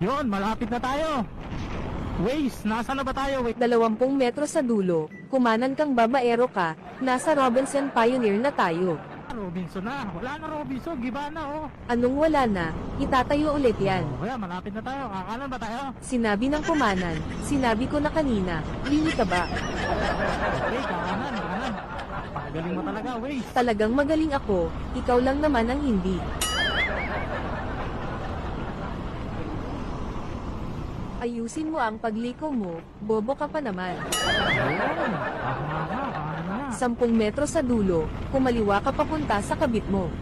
Yun, malapit na tayo. Waze, nasa na ba tayo? Wait. 20 metro sa dulo, kumanan kang babaero ka, nasa Robinson Pioneer na tayo. Robinson na. Wala na Robinson. Giba na oh. Anong wala na, itatayo ulit yan. Kaya malapit na tayo. Kakanan ba tayo? Sinabi ng kumanan, sinabi ko na kanina, lini ka ba? Okay, kakanan. Pagaling mo talaga, Waze. Talagang magaling ako, ikaw lang naman ang hindi. Ayusin mo ang pagliko mo, bobo ka pa naman. Ayun. Kakanan na. 10 metro sa dulo, kumaliwa ka papunta sa kabit mo.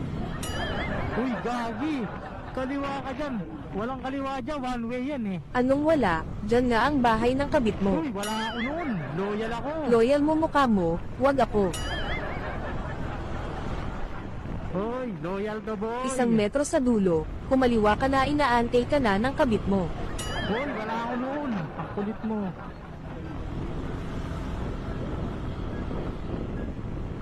Uy, gagi. Kaliwa ka dyan. Walang kaliwa dyan. One way yan eh. Anong wala, dyan nga ang bahay ng kabit mo. Uy, wala ako noon. Loyal ako. Loyal mo mukha mo, wag ako. Hoy, loyal to boy. 1 metro sa dulo, kumaliwa ka na inaantay ka na ng kabit mo. Hoy, wala ako noon. Ang kulit mo.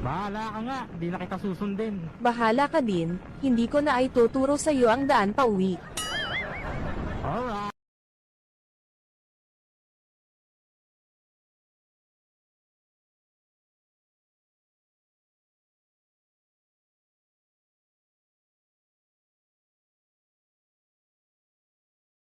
Bahala ka nga. Di na kita susundin. Bahala ka din, hindi ko na ay tuturo sa iyo ang daan pa uwi.